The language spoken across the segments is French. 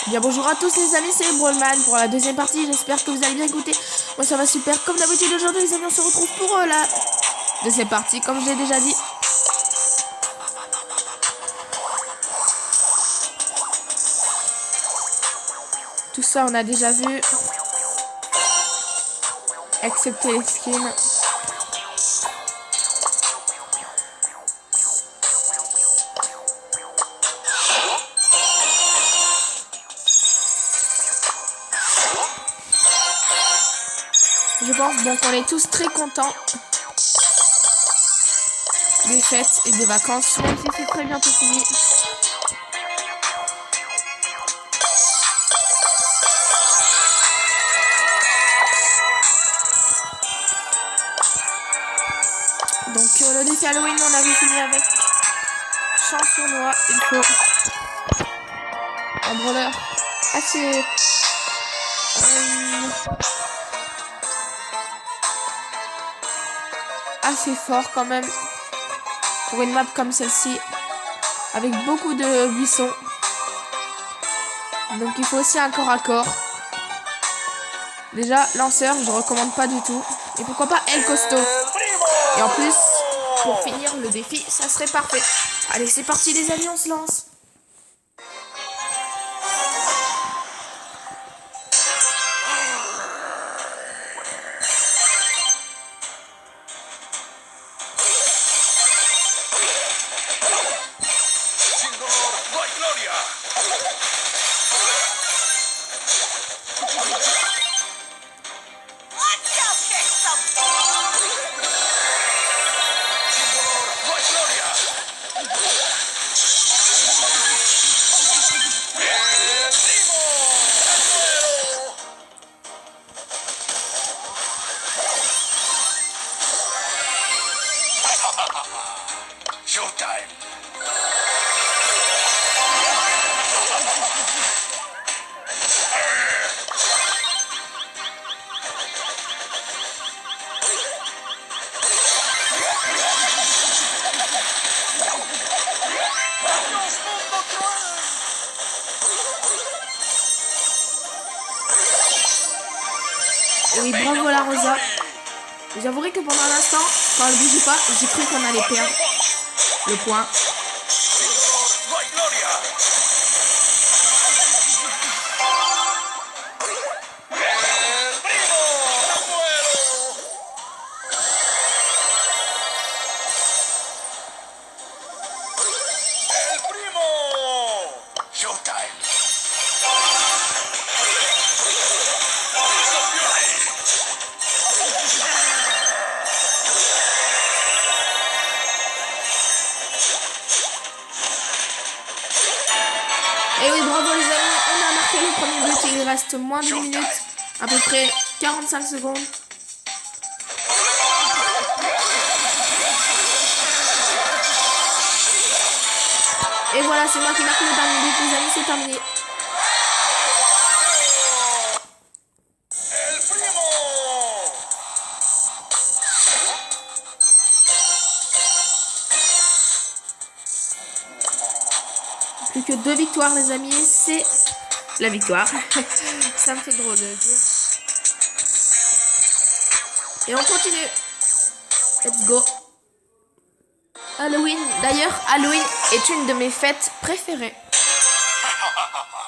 Bien bonjour à tous les amis, c'est Brawlman pour la deuxième partie, j'espère que vous allez bien écouter. Moi ça va super, comme d'habitude aujourd'hui les amis on se retrouve pour la deuxième partie, comme je l'ai déjà dit. Tout ça on a déjà vu, excepté les skins. Je pense donc qu'on est tous très contents des fêtes et des vacances, même si c'est très bientôt fini. Donc le défi Halloween on avait fini avec Championnois, il faut un brawler assez assez fort quand même pour une map comme celle-ci avec beaucoup de buissons. Donc il faut aussi un corps à corps. Déjà lanceur je recommande pas du tout, et pourquoi pas El Costo. Et en plus pour finir le défi ça serait parfait. Allez c'est parti les amis, on se lance. Showtime. Et oui, bravo la Rosa. Vous avouerez que pendant l'instant, quand elle bougeait pas, j'ai cru qu'on allait perdre le point. Et oui, bravo les amis, on a marqué le premier but et il reste moins d'une minute, à peu près 45 secondes. Et voilà, c'est moi qui marque le dernier but, les amis, c'est terminé. Plus que 2 victoires les amis, c'est la victoire. Ça me fait drôle de le dire. Et on continue. Let's go. Halloween. D'ailleurs, Halloween est une de mes fêtes préférées.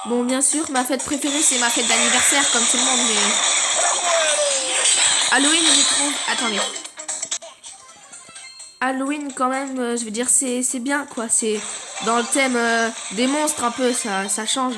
Bon, bien sûr, ma fête préférée, c'est ma fête d'anniversaire, comme tout le monde, mais... Halloween, je trouve... Attendez. Halloween, quand même, je veux dire, c'est bien, quoi. C'est dans le thème des monstres, un peu, ça change.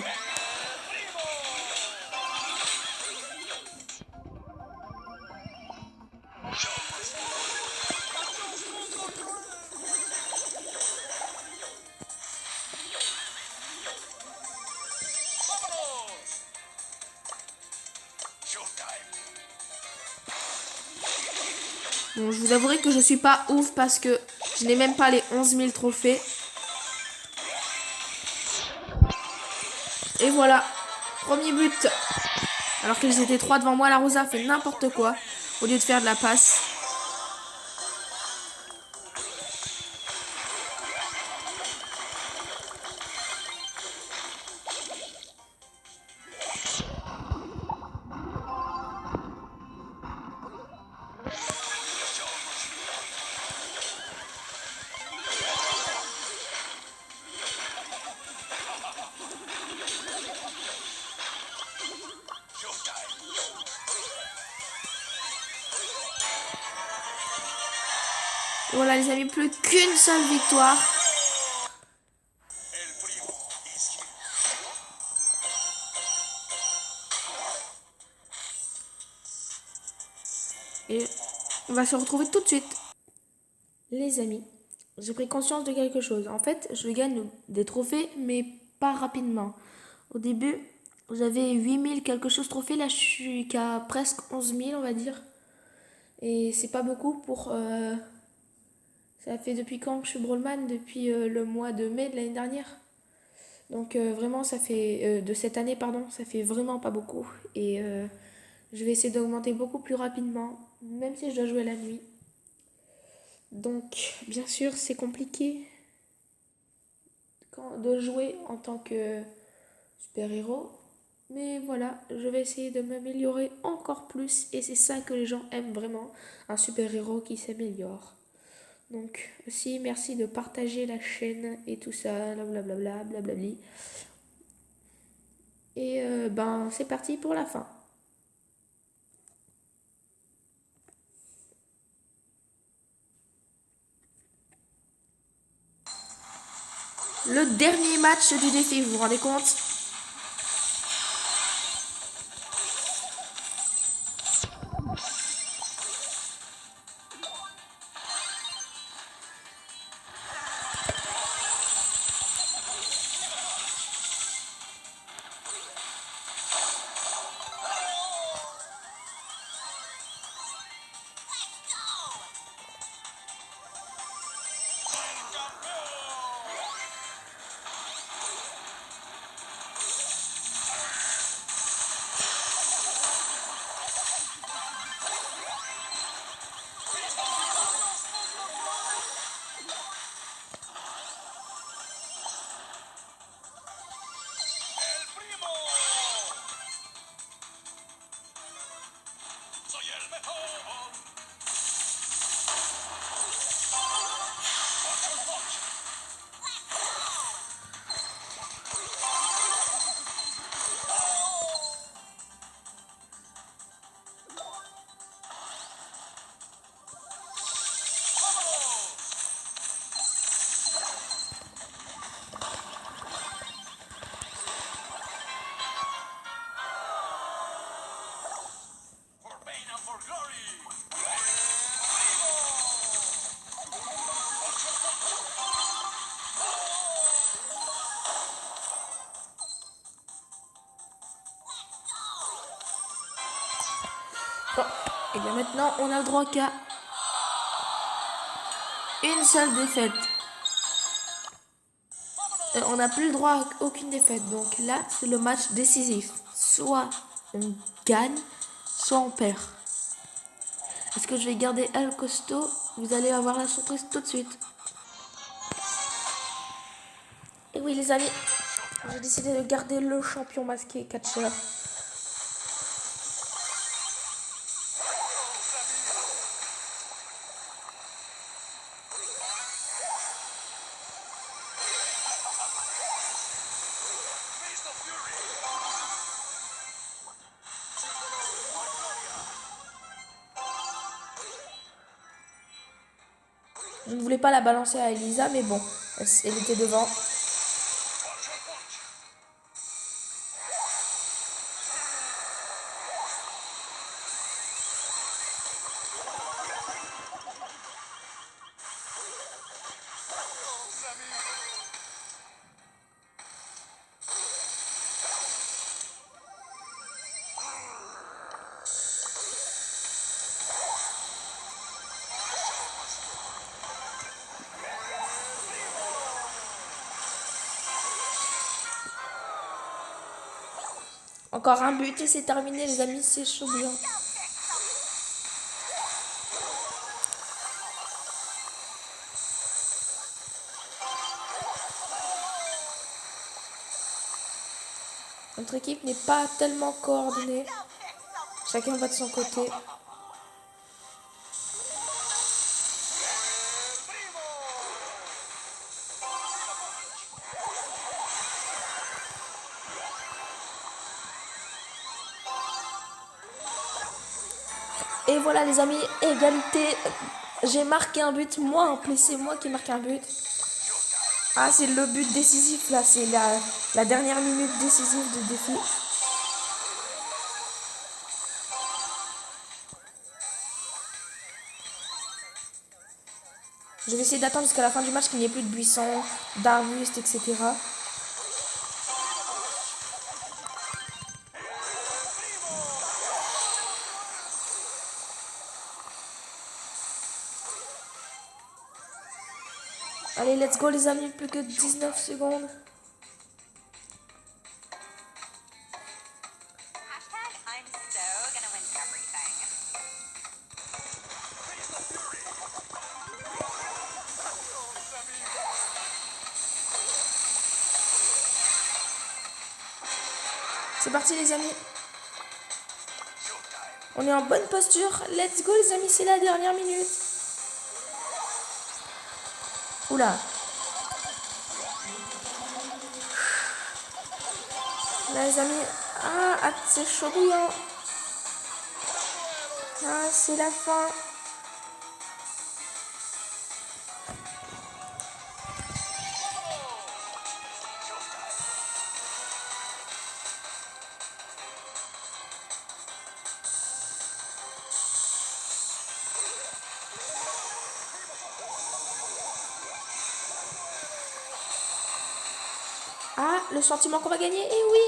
Bon, je vous avouerai que je suis pas ouf parce que je n'ai même pas les 11 000 trophées. Et voilà, premier but. Alors qu'ils étaient 3 devant moi, la Rosa fait n'importe quoi au lieu de faire de la passe. Voilà les amis, plus qu'une seule victoire. Et on va se retrouver tout de suite. Les amis, j'ai pris conscience de quelque chose. En fait, je gagne des trophées, mais pas rapidement. Au début, j'avais 8000 quelque chose trophées. Là, je suis qu'à presque 11 000, on va dire. Et c'est pas beaucoup pour... ça fait depuis quand que je suis Brawlman? Depuis le mois de mai de l'année dernière. Donc vraiment, ça fait... de cette année, pardon, ça fait vraiment pas beaucoup. Et je vais essayer d'augmenter beaucoup plus rapidement, même si je dois jouer la nuit. Donc, bien sûr, c'est compliqué de jouer en tant que super-héros. Mais voilà, je vais essayer de m'améliorer encore plus. Et c'est ça que les gens aiment vraiment, un super-héros qui s'améliore. Donc, aussi, merci de partager la chaîne et tout ça, blablabla, blablabli. Et ben, c'est parti pour la fin. Le dernier match du défi, vous vous rendez compte? Bon, et bien maintenant, on a le droit qu'à une seule défaite. On n'a plus le droit à aucune défaite. Donc là, c'est le match décisif. Soit on gagne, soit on perd. Est-ce que je vais garder El Costo? Vous allez avoir la surprise tout de suite. Et oui les amis, j'ai décidé de garder le champion masqué catcher. Je ne voulais pas la balancer à Elisa, mais bon, elle était devant. Encore un but et c'est terminé les amis, c'est chaud bouillant. Notre équipe n'est pas tellement coordonnée. Chacun va de son côté. Et voilà les amis, égalité J'ai marqué un but, moi en plus, c'est moi qui marque un but. Ah, c'est le but décisif là, c'est la dernière minute décisive de défi. Je vais essayer d'attendre jusqu'à la fin du match qu'il n'y ait plus de buissons, d'arbustes, etc. Allez, let's go les amis, plus que 19 secondes. C'est parti les amis. On est en bonne posture. Let's go les amis, c'est la dernière minute. Oula. Là les amis. Ah, c'est chaud bouillant. Ah, c'est la fin. Ah, le sentiment qu'on va gagner. Eh oui.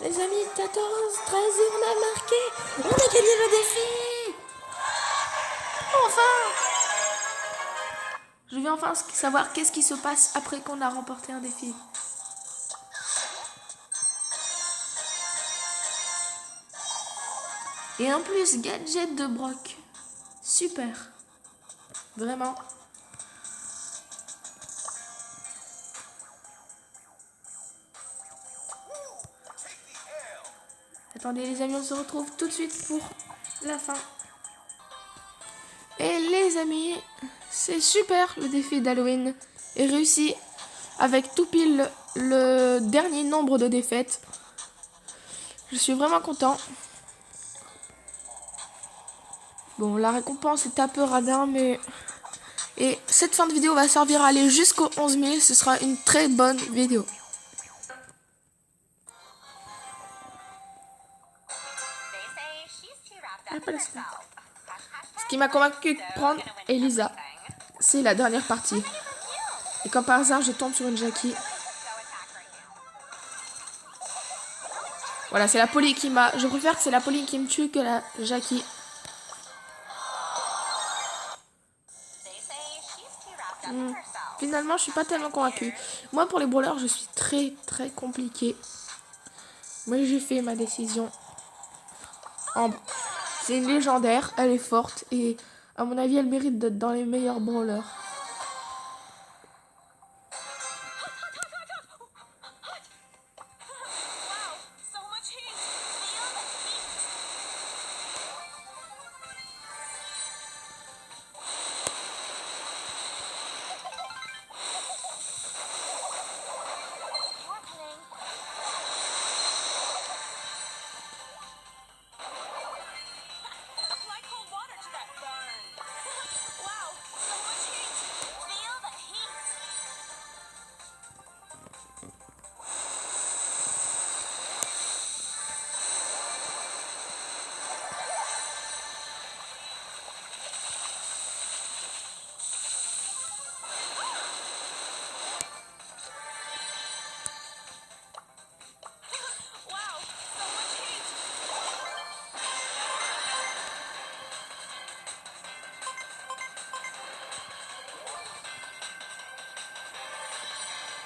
Les amis, 14, 13 et on a marqué. On a gagné le défi. Enfin. Je vais enfin savoir qu'est-ce qui se passe après qu'on a remporté un défi. Et en plus, gadget de Brock. Super. Vraiment. Attendez les amis, on se retrouve tout de suite pour la fin. Et les amis, c'est super, le défi d'Halloween est réussi avec tout pile le dernier nombre de défaites. Je suis vraiment content. Bon, la récompense est un peu radin, mais... Et cette fin de vidéo va servir à aller jusqu'aux 11 000. Ce sera une très bonne vidéo. Ce qui m'a convaincu de prendre Elisa, c'est la dernière partie. Et comme par hasard, je tombe sur une Jackie. Voilà, c'est la Polly qui m'a... Je préfère que c'est la Polly qui me tue que la Jackie. Finalement, je suis pas tellement convaincue. Moi, pour les brawlers, je suis très compliqué. Mais j'ai fait ma décision. C'est une légendaire, elle est forte. Et à mon avis, elle mérite d'être dans les meilleurs brawlers.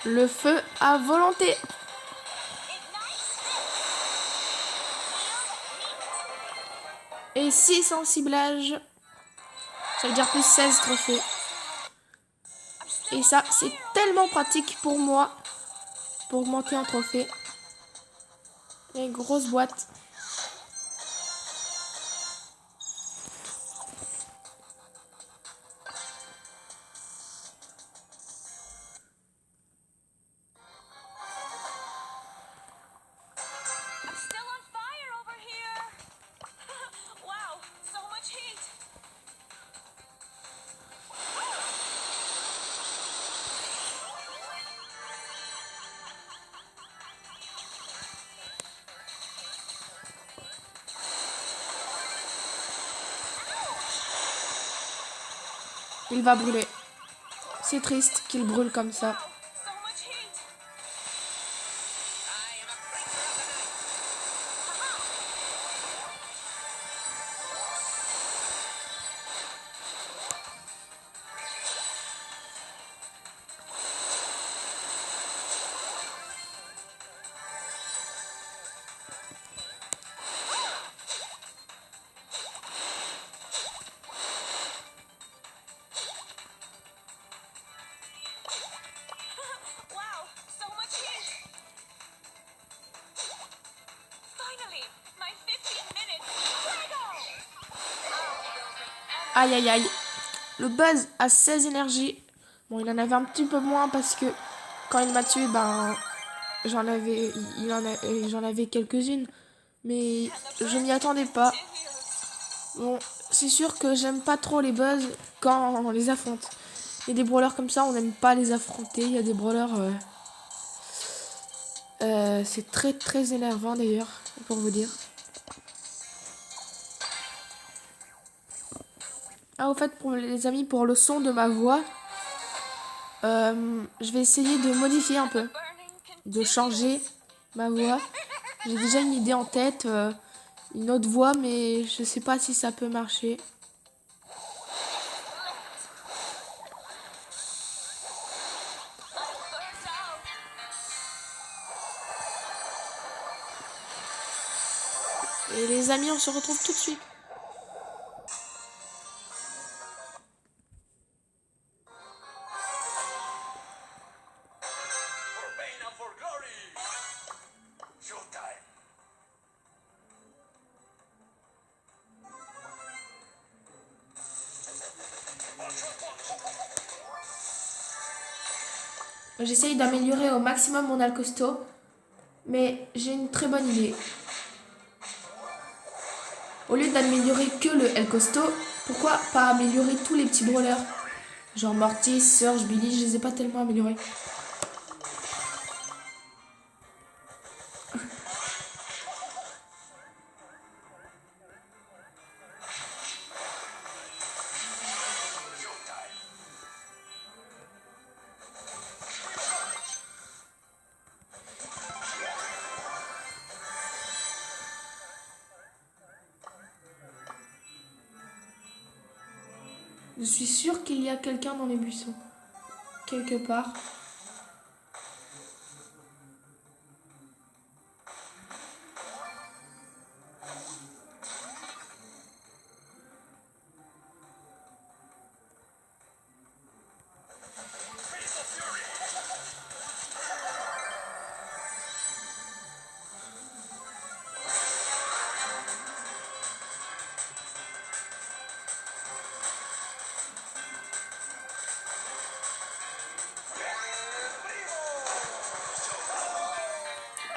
Le feu à volonté. Et 6 en ciblage. Ça veut dire plus 16 trophées. Et ça, c'est tellement pratique pour moi. Pour augmenter en trophée. Et grosse boîte. Il va brûler. C'est triste qu'il brûle comme ça. Aïe aïe aïe. Le Buzz a 16 énergies. Bon, il en avait un petit peu moins parce que quand il m'a tué, ben j'en avais quelques-unes. Mais je m'y attendais pas. Bon, c'est sûr que j'aime pas trop les Buzz quand on les affronte. Il y a des brawlers comme ça, on n'aime pas les affronter. Il y a des brawlers... c'est très très énervant d'ailleurs, pour vous dire. Ah, au fait, pour les amis, pour le son de ma voix, je vais essayer de modifier un peu, de changer ma voix. J'ai déjà une idée en tête, une autre voix, mais je sais pas si ça peut marcher. Et les amis, on se retrouve tout de suite. J'essaye d'améliorer au maximum mon Alcosto, mais j'ai une très bonne idée. Au lieu d'améliorer que le El Costo, pourquoi pas améliorer tous les petits brawlers? Genre Mortis, Surge, Billy, je les ai pas tellement améliorés. Je suis sûre qu'il y a quelqu'un dans les buissons. Quelque part.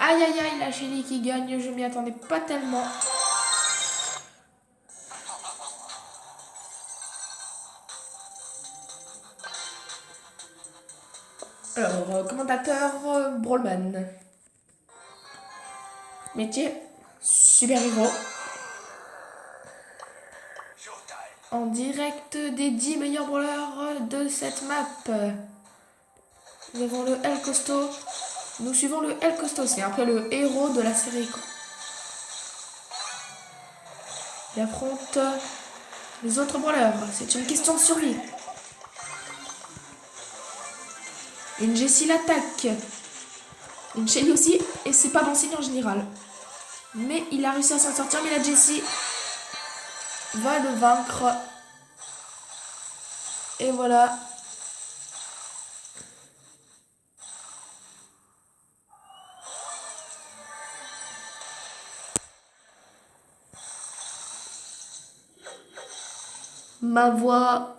Aïe aïe aïe, la Shelly qui gagne, je m'y attendais pas tellement. Alors, commentateur Brawlman. Métier, super-héros. En direct des 10 meilleurs brawlers de cette map. Nous avons le El Costo. Nous suivons le El Costo, c'est un peu le héros de la série, quoi. Il affronte les autres brawlers. C'est une question de survie. Une Jessie l'attaque. Une Shelly aussi, et c'est pas bon signe en général. Mais il a réussi à s'en sortir, mais la Jessie va le vaincre. Et voilà. Ma voix.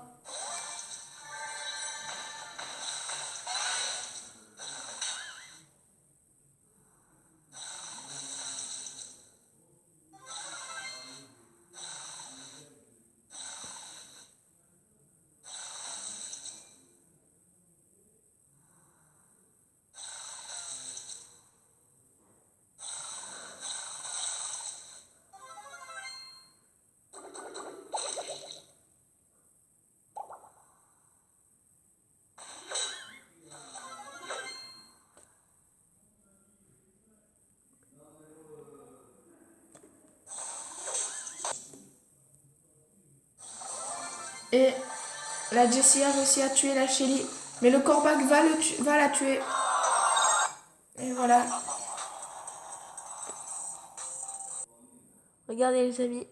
Et la Jessie a réussi à tuer la Shelly. Mais le Corbac va la tuer. Et voilà. Regardez les amis.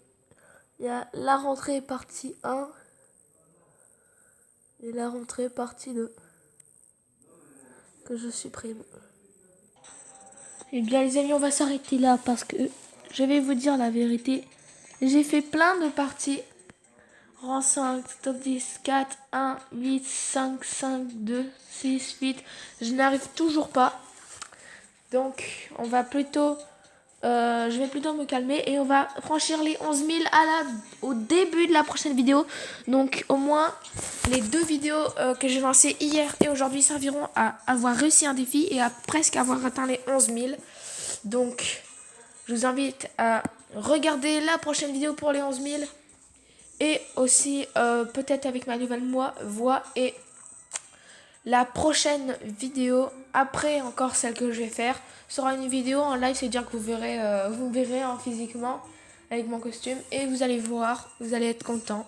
Il y a la rentrée partie 1. Et la rentrée partie 2. Que je supprime. Eh bien les amis, on va s'arrêter là parce que je vais vous dire la vérité. J'ai fait plein de parties. Rang 5, top 10, 4, 1, 8, 5, 5, 2, 6, 8. Je n'arrive toujours pas. Donc on va plutôt... je vais plutôt me calmer et on va franchir les 11 000 au début de la prochaine vidéo. Donc au moins les 2 vidéos que j'ai lancées hier et aujourd'hui serviront à avoir réussi un défi et à presque avoir atteint les 11 000. Donc je vous invite à regarder la prochaine vidéo pour les 11 000 et aussi peut-être avec ma nouvelle voix et la prochaine vidéo, après encore celle que je vais faire, sera une vidéo en live, c'est-à-dire que vous me verrez physiquement avec mon costume et vous allez voir, vous allez être content.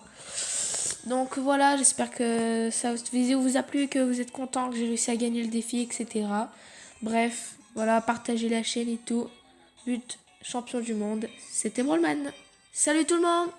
Donc voilà, j'espère que cette vidéo vous a plu, que vous êtes content, que j'ai réussi à gagner le défi, etc. Bref, voilà, partagez la chaîne et tout. But champion du monde, c'était Rollman. Salut tout le monde!